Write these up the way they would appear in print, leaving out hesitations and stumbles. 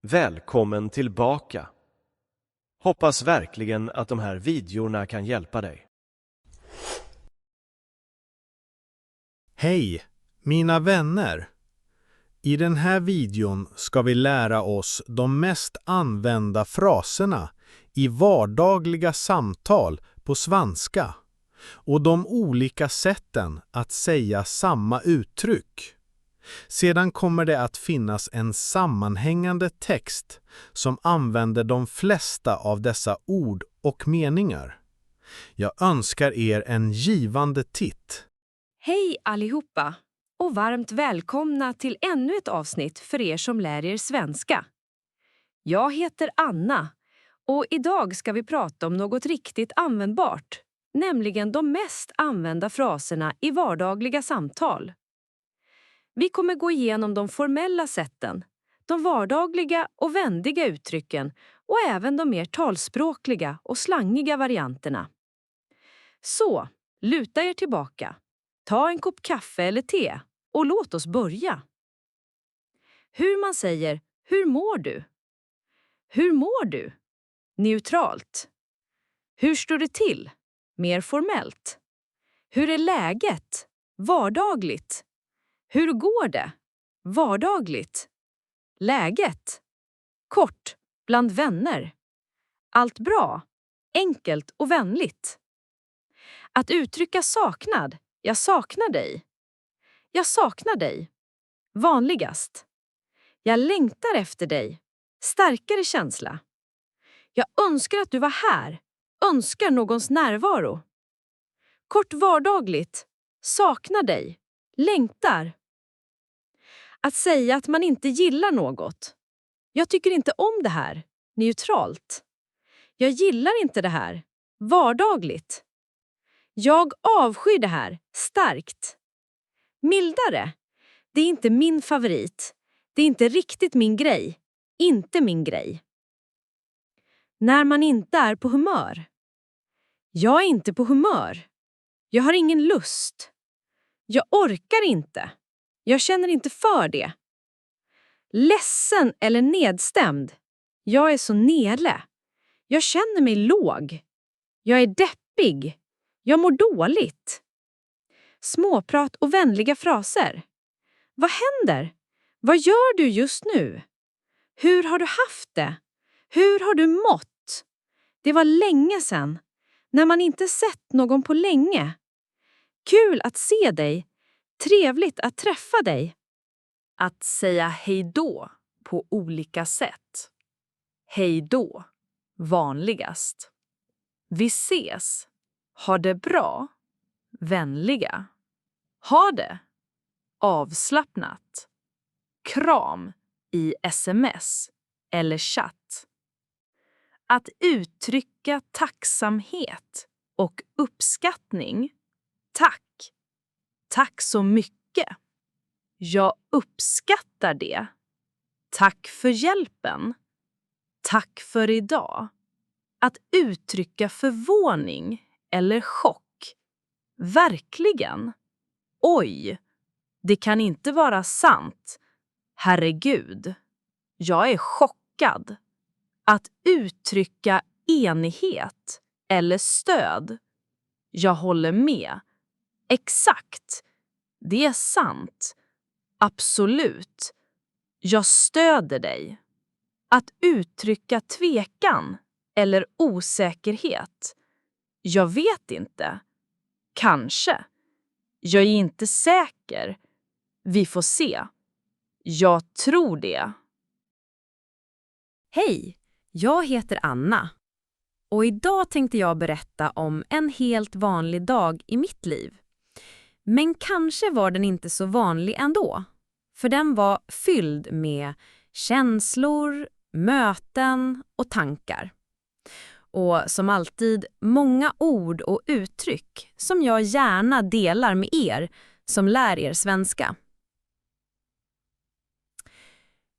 Välkommen tillbaka! Hoppas verkligen att de här videorna kan hjälpa dig. Hej, mina vänner! I den här videon ska vi lära oss de mest använda fraserna i vardagliga samtal på svenska och de olika sätten att säga samma uttryck. Sedan kommer det att finnas en sammanhängande text som använder de flesta av dessa ord och meningar. Jag önskar er en givande titt. Hej allihopa och varmt välkomna till ännu ett avsnitt för er som lär er svenska. Jag heter Anna och idag ska vi prata om något riktigt användbart, nämligen de mest använda fraserna i vardagliga samtal. Vi kommer gå igenom de formella sätten, de vardagliga och vändiga uttrycken och även de mer talspråkliga och slangiga varianterna. Så, luta er tillbaka. Ta en kopp kaffe eller te och låt oss börja. Hur man säger "Hur mår du?" Hur mår du? Neutralt. Hur står det till? Mer formellt. Hur är läget? Vardagligt. Hur går det? Vardagligt. Läget? Kort, bland vänner. Allt bra? Enkelt och vänligt. Att uttrycka saknad. Jag saknar dig. Jag saknar dig. Vanligast. Jag längtar efter dig. Starkare känsla. Jag önskar att du var här. Önskar någons närvaro. Kort vardagligt. Saknar dig. Längtar. Att säga att man inte gillar något. Jag tycker inte om det här. Neutralt. Jag gillar inte det här. Vardagligt. Jag avskyr det här. Starkt. Mildare. Det är inte min favorit. Det är inte riktigt min grej. Inte min grej. När man inte är på humör. Jag är inte på humör. Jag har ingen lust. Jag orkar inte. Jag känner inte för det. Ledsen eller nedstämd. Jag är så nere. Jag känner mig låg. Jag är deppig. Jag mår dåligt. Småprat och vänliga fraser. Vad händer? Vad gör du just nu? Hur har du haft det? Hur har du mått? Det var länge sedan. När man inte sett någon på länge. Kul att se dig. Trevligt att träffa dig. Att säga hej då på olika sätt. Hej då. Vanligast. Vi ses. Ha det bra. Vänliga. Ha det. Avslappnat. Kram i sms eller chatt. Att uttrycka tacksamhet och uppskattning. Tack. Tack så mycket. Jag uppskattar det. Tack för hjälpen. Tack för idag. Att uttrycka förvåning eller chock. Verkligen. Oj, det kan inte vara sant. Herregud, jag är chockad. Att uttrycka enighet eller stöd. Jag håller med. Exakt. Det är sant. Absolut. Jag stöder dig. Att uttrycka tvekan eller osäkerhet. Jag vet inte. Kanske. Jag är inte säker. Vi får se. Jag tror det. Hej, jag heter Anna. Och idag tänkte jag berätta om en helt vanlig dag i mitt liv. Men kanske var den inte så vanlig ändå. För den var fylld med känslor, möten och tankar. Och som alltid många ord och uttryck som jag gärna delar med er som lär er svenska.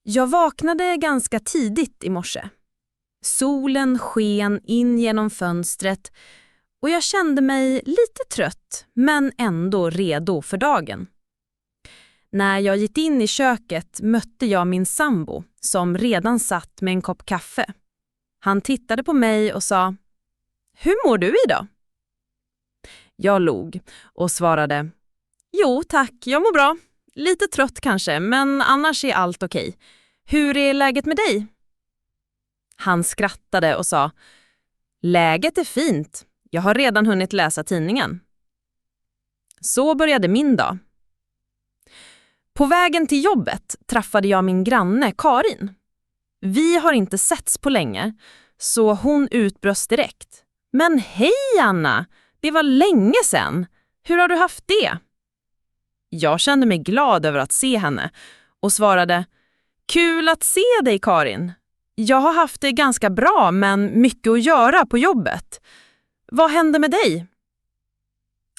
Jag vaknade ganska tidigt i morse. Solen sken in genom fönstret och jag kände mig lite trött men ändå redo för dagen. När jag gick in i köket mötte jag min sambo som redan satt med en kopp kaffe. Han tittade på mig och sa: "Hur mår du idag?" Jag log och svarade: "Jo tack, jag mår bra. Lite trött kanske, men annars är allt okej. Hur är läget med dig?" Han skrattade och sa: "Läget är fint. Jag har redan hunnit läsa tidningen." Så började min dag. På vägen till jobbet träffade jag min granne Karin. Vi har inte setts på länge, så hon utbröt direkt: "Men hej Anna, det var länge sedan. Hur har du haft det?" Jag kände mig glad över att se henne och svarade: "Kul att se dig Karin. Jag har haft det ganska bra men mycket att göra på jobbet. Vad hände med dig?"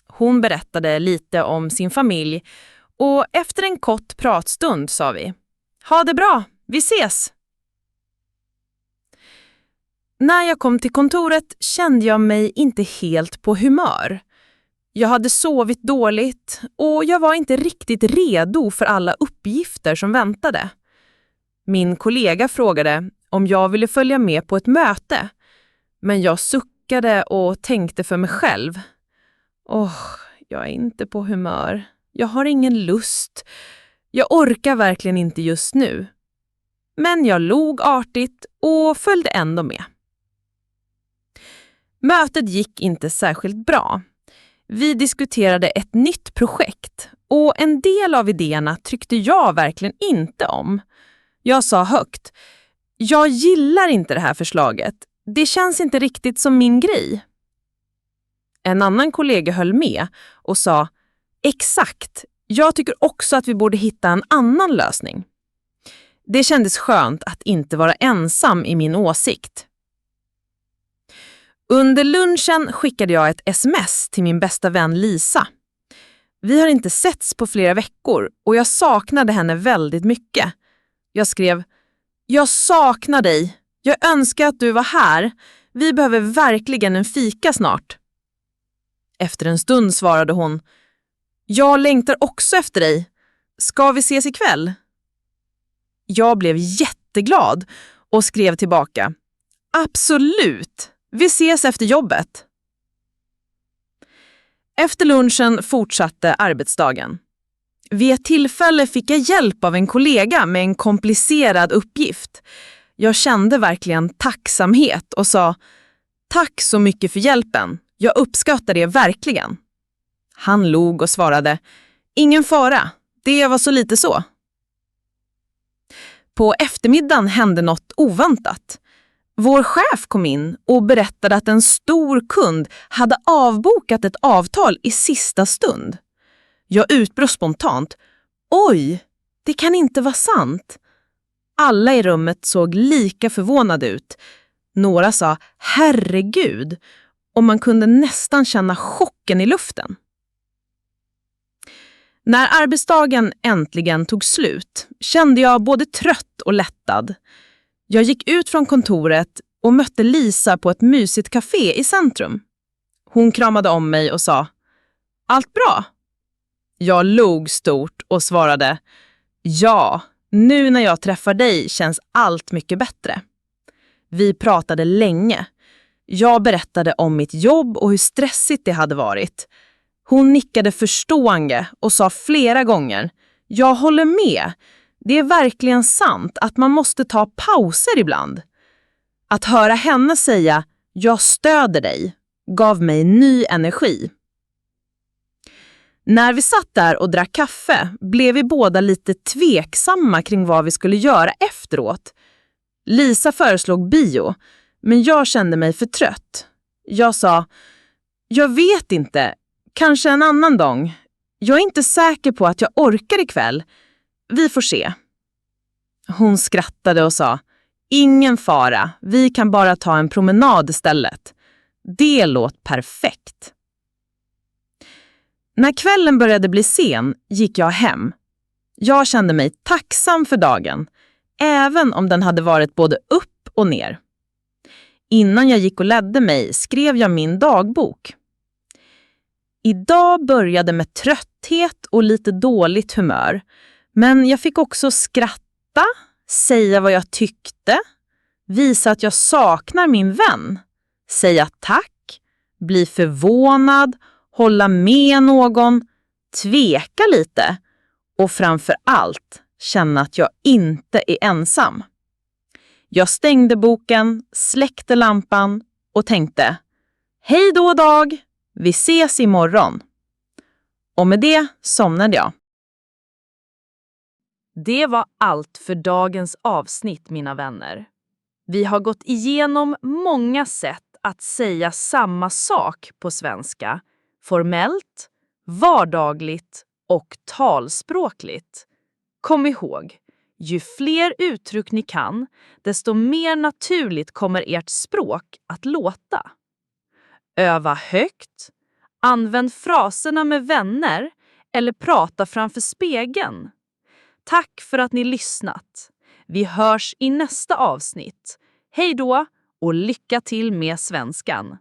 Hon berättade lite om sin familj och efter en kort pratstund sa vi: "Ha det bra, vi ses." När jag kom till kontoret kände jag mig inte helt på humör. Jag hade sovit dåligt och jag var inte riktigt redo för alla uppgifter som väntade. Min kollega frågade om jag ville följa med på ett möte, men jag suckade och tänkte för mig själv: jag är inte på humör. Jag har ingen lust. Jag orkar verkligen inte just nu. Men jag log artigt och följde ändå med. Mötet gick inte särskilt bra. Vi diskuterade ett nytt projekt och en del av idéerna tyckte jag verkligen inte om. Jag sa högt: "Jag gillar inte det här förslaget. Det känns inte riktigt som min grej." En annan kollega höll med och sa: "Exakt, jag tycker också att vi borde hitta en annan lösning." Det kändes skönt att inte vara ensam i min åsikt. Under lunchen skickade jag ett sms till min bästa vän Lisa. Vi har inte setts på flera veckor och jag saknade henne väldigt mycket. Jag skrev: "Jag saknar dig. Jag önskar att du var här. Vi behöver verkligen en fika snart." Efter en stund svarade hon: "Jag längtar också efter dig. Ska vi ses ikväll?" Jag blev jätteglad och skrev tillbaka: "Absolut. Vi ses efter jobbet." Efter lunchen fortsatte arbetsdagen. Vid ett tillfälle fick jag hjälp av en kollega med en komplicerad uppgift. Jag kände verkligen tacksamhet och sa: "Tack så mycket för hjälpen. Jag uppskattar det verkligen." Han log och svarade: "Ingen fara. Det var så lite så." På eftermiddagen hände något oväntat. Vår chef kom in och berättade att en stor kund hade avbokat ett avtal i sista stund. Jag utbröt spontant: "Oj, det kan inte vara sant." Alla i rummet såg lika förvånade ut. Några sa "herregud" och man kunde nästan känna chocken i luften. När arbetsdagen äntligen tog slut kände jag både trött och lättad. Jag gick ut från kontoret och mötte Lisa på ett mysigt café i centrum. Hon kramade om mig och sa: "Allt bra?" Jag log stort och svarade: "Ja, nu när jag träffar dig känns allt mycket bättre." Vi pratade länge. Jag berättade om mitt jobb och hur stressigt det hade varit. Hon nickade förstående och sa flera gånger: "Jag håller med. Det är verkligen sant att man måste ta pauser ibland." Att höra henne säga "jag stöder dig" gav mig ny energi. När vi satt där och drack kaffe blev vi båda lite tveksamma kring vad vi skulle göra efteråt. Lisa föreslog bio, men jag kände mig för trött. Jag sa: "Jag vet inte, kanske en annan gång. Jag är inte säker på att jag orkar ikväll. Vi får se." Hon skrattade och sa: "Ingen fara, vi kan bara ta en promenad istället." Det låt perfekt. När kvällen började bli sen gick jag hem. Jag kände mig tacksam för dagen, även om den hade varit både upp och ner. Innan jag gick och ledde mig skrev jag min dagbok. Idag började med trötthet och lite dåligt humör, men jag fick också skratta, säga vad jag tyckte, visa att jag saknar min vän, säga tack, bli förvånad, hålla med någon, tveka lite och framför allt känna att jag inte är ensam. Jag stängde boken, släckte lampan och tänkte: hej då dag, vi ses imorgon. Och med det somnade jag. Det var allt för dagens avsnitt, mina vänner. Vi har gått igenom många sätt att säga samma sak på svenska. Formellt, vardagligt och talspråkligt. Kom ihåg, ju fler uttryck ni kan, desto mer naturligt kommer ert språk att låta. Öva högt, använd fraserna med vänner eller prata framför spegeln. Tack för att ni lyssnat. Vi hörs i nästa avsnitt. Hej då och lycka till med svenskan!